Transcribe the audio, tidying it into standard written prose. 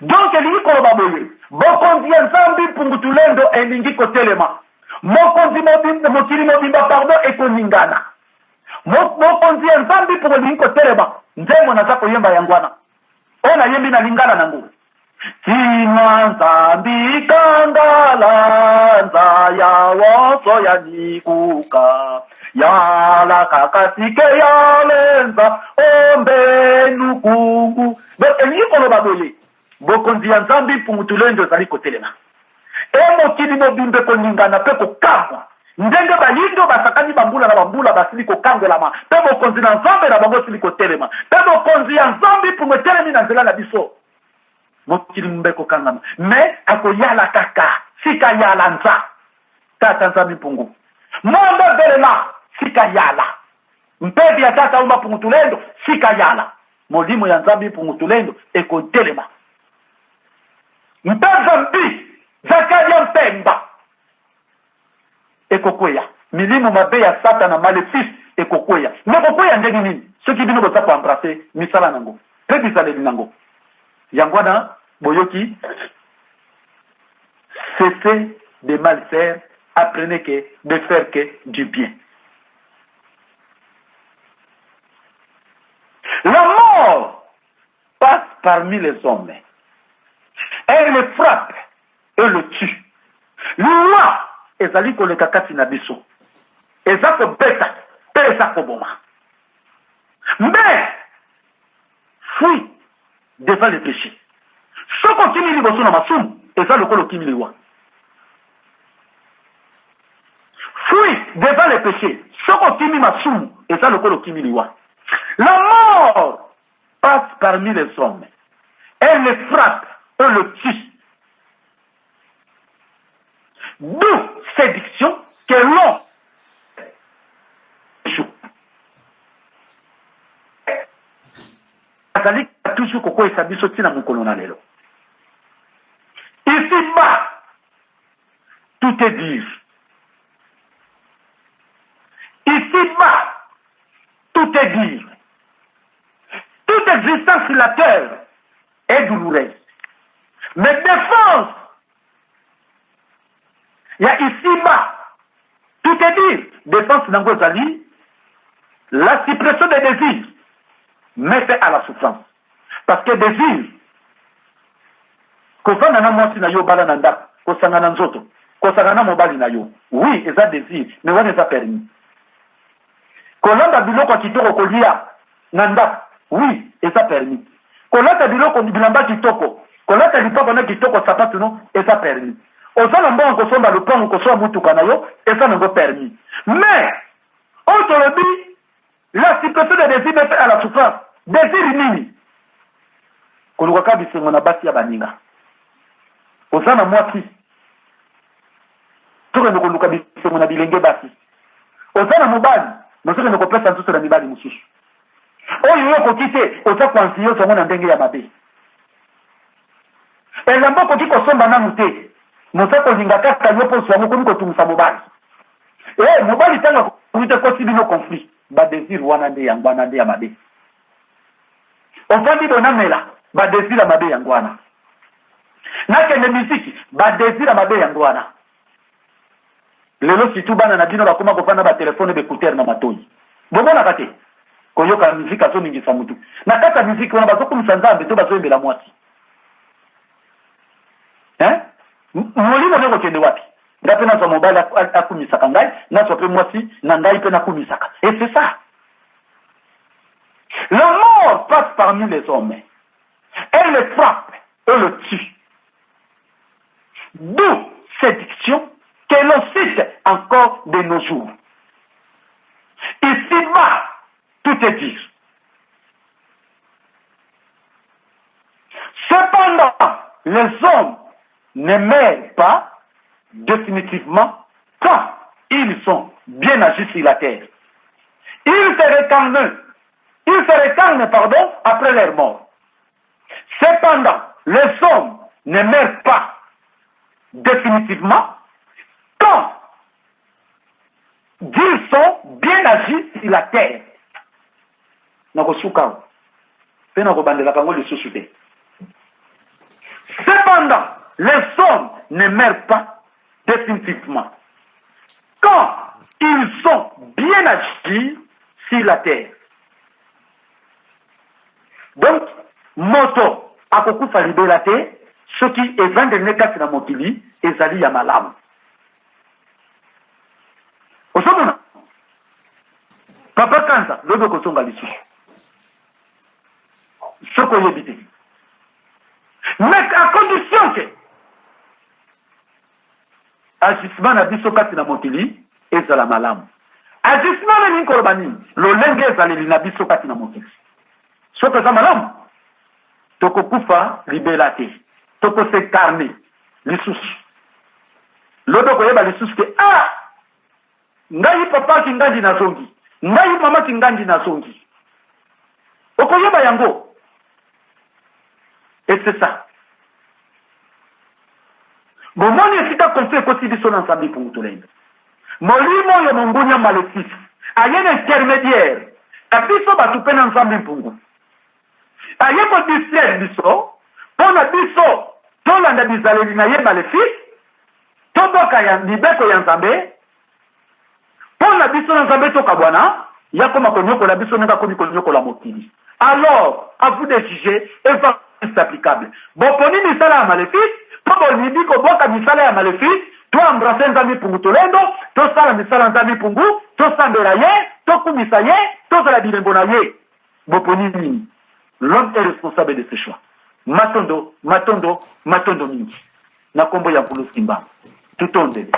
Donc elingi koloba boye bokonzi ya nzambi pungutulendo elingi kotelema mokonzi mokili mobimba pardon ekoningana mokonzi ya nzambi pour elingi kotelema nzembo naza koyemba yangwana oyo nayembi na lingala nango tina nzambi kangala nza ya woso ya nikuka yala kakasike yalenza ombe nukungu donc elingi koloba boye bokonzi ya nzambi pungutulendo ezali kotelema mokili mobimba koningana mpe kokangwa ndenge bayindo basakani bambula na bambula basili kokangwelama mpe bokonzi na nzambe na bango sili kotelema mpe bokonzi ya nzambi pungu etelemi na nzela na biso mokili mbe kokangama me akoyala kaka sika yala nza tata nzambi pungu mondo belela sika yala mpevi ya tata umba pungutulendo sika yala molimo ya nzambi pungutulendo ekotelema mpeza mbi zakaria mpemba ekokweya milimo mabe ya satana malefice ekokweya nekokweya ndenge nini soki bino boza koembrase misala nango mpe bizaleli nango yango wana boyoki cessez de mal faire apprenez que de faire que du bien. La mort passe parmi les hommes. Elle le frappe et le tue. Loi ezali koleka kati na biso. Eza kobeta pe eza koboma. Mais fuis devant le péché. Soko kimi liboso na masumu eza lokolo kimi liwa. Fuis devant le péché. Soko kimi masumu eza lokolo kimi liwa. La mort passe parmi les hommes. Elle le frappe et le tue. D'où séduction que l'on joue. Azali toujours koko esabiso tina mukolo na lelo. Ici-bas, tout est dur. Ici-bas, tout est dur. Toute existence sur la terre est douloureuse. Mais défense, il y a ici-bas, tout est dur. Défense n'angozali, la suppression des désirs met à la souffrance. Parce que désir, kofana na mwasi na yo bala na ndako, kosanga na nzoto, kosanga na mobali na yo. Oui, eza désir, mais wana eza permis. Kolanda biloko kitoko kolia na ndako, oui, eza permis. Kolata biloko bilamba kitoko, kolata lipapa na kitoko sapatu no, eza permis. Osala mbongo kosomba lupango kosoa mutuka na yo, eza nango permis. Mais, aujourd'hui, la situation de désir met à la souffrance. Désir nini? Koluka bisengo na basi ya baninga. Osana mwasi. Toka ndokoluka bisengo na bilenge basi. Osana mobali, nosoka ndokopesa ntuso na mibali mususu. Oyo yoko kite, osa kwansiyo songo na ndenge ya mabe. Elamba koki kosomba na mute. Mosako linga kaka yopo swango koni kotumisa mobali. Mobali tanga kuite kosi bino conflit. Ba désir wana nde yangwana nde ya mabe. Ofandi bonamela, ba désir ya mabe yangwana. Nakende miziki, ba désir ya mabe yangwana. Lelo situ bana na bino bakoma kofanda ba telefone bekuter na matoi. Bomona kate. Koyoka miziki aso ningisa mutu. Na kata miziki wana bazoko msanzambe to bazo embela mwasi. Molimo neko kende wapi? Ngape na mobile akumisaka ngai, na sope mwasi na ngai pe na kumisaka. Et c'est ça. La mort passe parmi les hommes. Elle le frappe et le tue. D'où séduction que l'on cite encore de nos jours. Ici-bas, tout est dit. Cependant, les hommes ne meurent pas définitivement quand ils sont bien agis sur la terre. Ils se réclament, après leur mort. Cependant, les hommes ne meurent pas définitivement quand ils sont bien agis sur la terre. les hommes ne meurent pas définitivement quand ils sont bien agis sur la terre. Donc, moto akokufa libela te soki evandeli kati na mokili ezali ya malamu. Osomona Papa Kanza lobe kosonga lisusu soko yebi te, mais à condition que agissement na biso kati na mokili ezala malamu. Agissement na nini koloba nini? Lolenge ezaleli na biso kati na mokili soki eza malamu tokokufa libela te, tokosekarne lisusu. Lobe koyeba lisusu ke ngai papa kinganji na songi, ngai mama kinganji na songi, okoyeba yango. Et c'est ça. Momoni esika konfe koti biso na nsambi pungutulendo. Molimo yo mongunya maléfice. Ayen intermédiaire. Na biso batupe na nsambi pungu. Ayen ko distraire biso. Pona biso tolanda bizaleli na ye maléfice. Toboka ya libeko ya nzambe. Pona biso na nzambe toka bwana. Yako makonyoko la biso nanga komi konyoko la mokili. Alors, à vous de juger, c'est applicable. Bon, poni misala ya maléfice, pour libi ko boka misala ya maléfice, to embrasser nzambi pungu tolendo, to sala misala nzambi pungu, to sambela ye, to kumisa ye, to sala bilembo na ye. Bon, poni nini. L'homme est responsable de ses choix. Matondo mingi. Na kombo ya Mpulu Simba. Tout on délai.